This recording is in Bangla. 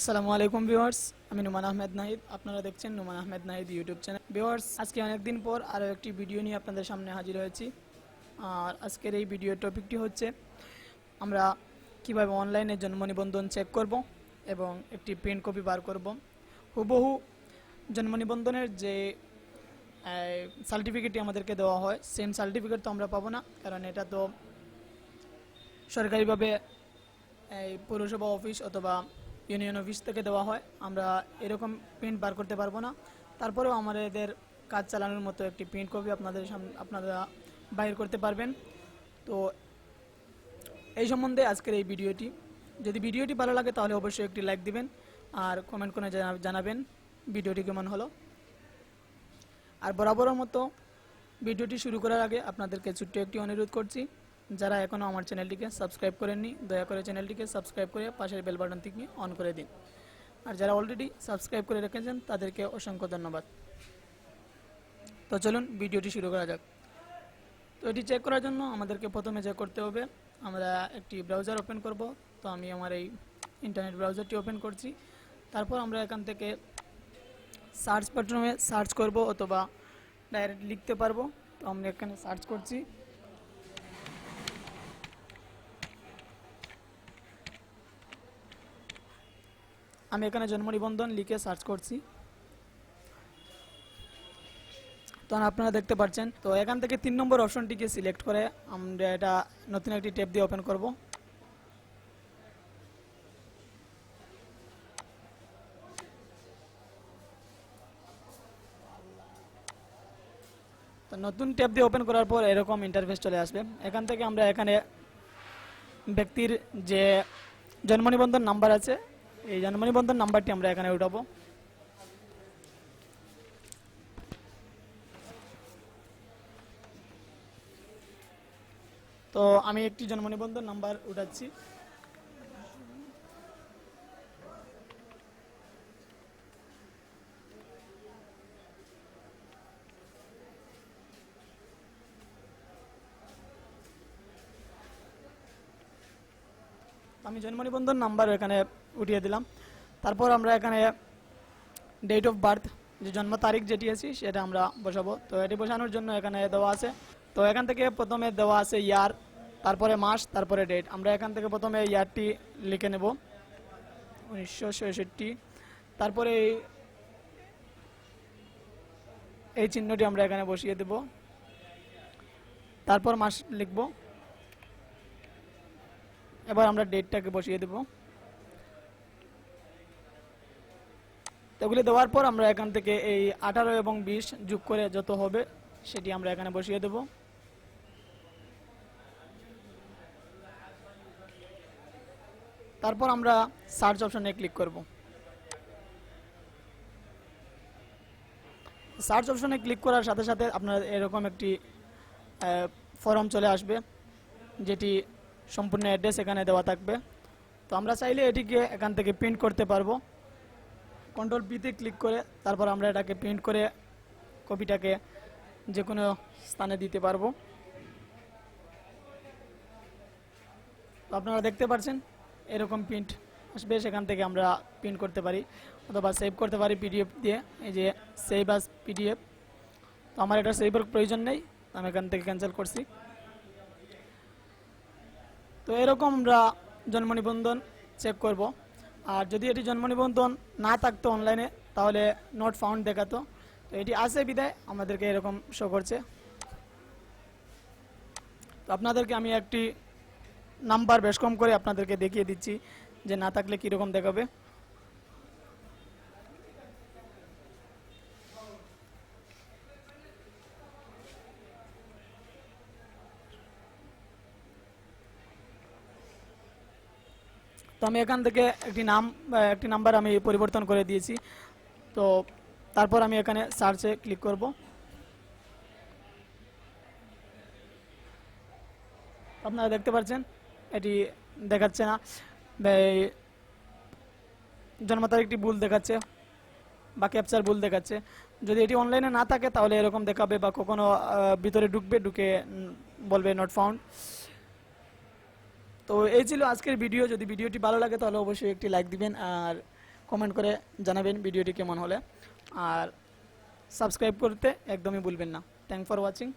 আসসালামু আলাইকুম ভিউয়ার্স, আমি নুমান আহমেদ নাহিদ। আপনারা দেখছেন Numan Ahmed Nahid YouTube channel. Viewers, আজকে অনেকদিন পর আরও একটি ভিডিও নিয়ে আপনাদের সামনে হাজির হয়েছি। আর আজকের এই ভিডিও টপিকটি হচ্ছে আমরা কিভাবে অনলাইনে জন্ম নিবন্ধন চেক করব এবং একটি প্রিন্ট কপি বার করব। হুবহু জন্ম নিবন্ধনের যে সার্টিফিকেটটি আমাদেরকে দেওয়া হয়, সেম সার্টিফিকেট তো আমরা পাবো না, কারণ এটা তো সরকারিভাবে এই পৌরসভা অফিস অথবা ইউনিয়ন অফিস থেকে দেওয়া হয়। আমরা এরকম প্রিন্ট বার করতে পারবো না। তারপরেও আমাদের কাজ চালানোর মতো একটি প্রিন্ট কপি আপনারা বাইর করতে পারবেন। তো এই সম্বন্ধে আজকের এই ভিডিওটি। যদি ভিডিওটি ভালো লাগে তাহলে অবশ্যই একটি লাইক দিবেন আর কমেন্ট করে জানাবেন ভিডিওটি কেমন হলো। আর বরাবরের মতো ভিডিওটি শুরু করার আগে আপনাদেরকে ছোট্ট একটি অনুরোধ করছি, যারা এখনও আমার চ্যানেলটিকে সাবস্ক্রাইব করেননি দয়া করে চ্যানেলটিকে সাবস্ক্রাইব করে পাশের বেল বাটনটিকে অন করে দিন। আর যারা অলরেডি সাবস্ক্রাইব করে রেখেছেন তাদেরকে অসংখ্য ধন্যবাদ। তো চলুন ভিডিওটি শুরু করা যাক। তো এটি চেক করার জন্য আমাদেরকে প্রথমে চেক করতে হবে, আমরা একটি ব্রাউজার ওপেন করব। তো আমি আমার এই ইন্টারনেট ব্রাউজারটি ওপেন করছি। তারপর আমরা এখান থেকে সার্চ বাটনে সার্চ করব অথবা ডাইরেক্ট লিখতে পারবো। তো আমরা এখানে সার্চ করছি। আমি এখানে জন্ম নিবন্ধন লিখে সার্চ করছি। তো আপনারা দেখতে পাচ্ছেন। তো এখান থেকে 3 নম্বর অপশনটিকে সিলেক্ট করে আমরা এটা নতুন একটি ট্যাব দিয়ে ওপেন করব। তো নতুন ট্যাব দিয়ে ওপেন করার পর এরকম ইন্টারফেস চলে আসবে। এখান থেকে আমরা এখানে ব্যক্তির যে জন্ম নিবন্ধন নাম্বার আছে, এই জন্ম নিবন্ধন নাম্বারটি আমরা এখানে উঠাবো। তো আমি একটি জন্ম নিবন্ধন নাম্বার উঠাচ্ছি। আমি জন্ম নিবন্ধন নাম্বার এখানে উঠিয়ে দিলাম। তারপর আমরা এখানে ডেট অফ বার্থ, যে জন্ম তারিখ যেটি আছে সেটা আমরা বসাবো। তো এটি বসানোর জন্য এখানে দেওয়া আছে। তো এখান থেকে প্রথমে দেওয়া আছে ইয়ার, তারপরে মাস, তারপরে ডেট। আমরা এখান থেকে প্রথমে ইয়ারটি লিখে নেব 1966। তারপরে এই চিহ্নটি আমরা এখানে বসিয়ে দেব। তারপর মাস লিখব। এবার আমরা ডেটটাকে বসিয়ে দেব। এগুলি দেওয়ার পর আমরা এখান থেকে এই 18 এবং 20 যোগ করে যত হবে সেটি আমরা এখানে বসিয়ে দেব। তারপর আমরা সার্চ অপশনে ক্লিক করব। সার্চ অপশনে ক্লিক করার সাথে সাথে আপনার এরকম একটি ফর্ম চলে আসবে, যেটি সম্পূর্ণ অ্যাড্রেস এখানে দেওয়া থাকবে। তো আমরা চাইলে এটিকে এখান থেকে প্রিন্ট করতে পারবো। কন্ট্রোল পিতে ক্লিক করে তারপর আমরা এটাকে প্রিন্ট করে কপিটাকে যে কোনো স্থানে দিতে পারবো। তো আপনারা দেখতে পাচ্ছেন এরকম প্রিন্ট আসবে, সেখান থেকে আমরা প্রিন্ট করতে পারি অথবা সেভ করতে পারি পিডিএফ দিয়ে। এই যে সেভ আস পিডিএফ। তো আমার এটা সেভের প্রয়োজন নেই, আমি এখান থেকে ক্যান্সেল করছি। তো এরকম আমরা জন্ম নিবন্ধন চেক করব। আর যদি এটি জন্ম নিবন্ধন না থাকতো অনলাইনে তাহলে নট ফাউন্ড দেখাতো। তো এটি আছে বিদায় আমাদেরকে এরকম শো করছে। তো আপনাদেরকে আমি একটি নাম্বার বেশ কম করে আপনাদেরকে দেখিয়ে দিচ্ছি যে না থাকলে কীরকম দেখাবে। তো আমি এখান থেকে একটি নাম্বার আমি পরিবর্তন করে দিয়েছি। তো তারপর আমি এখানে সার্চে ক্লিক করব। আপনারা দেখতে পাচ্ছেন এটি দেখাচ্ছে না, জন্ম তারিখটি ভুল দেখাচ্ছে বা ক্যাপচার ভুল দেখাচ্ছে। যদি এটি অনলাইনে না থাকে তাহলে এরকম দেখাবে, বা কখনো ভিতরে ঢুকে বলবে নট ফাউন্ড। তো এই ছিল আজকের ভিডিও। যদি ভিডিওটি ভালো লাগে তাহলে অবশ্যই একটি লাইক দিবেন আর কমেন্ট করে জানাবেন ভিডিওটি কেমন হলে, আর সাবস্ক্রাইব করতে একদমই ভুলবেন না। Thank for watching.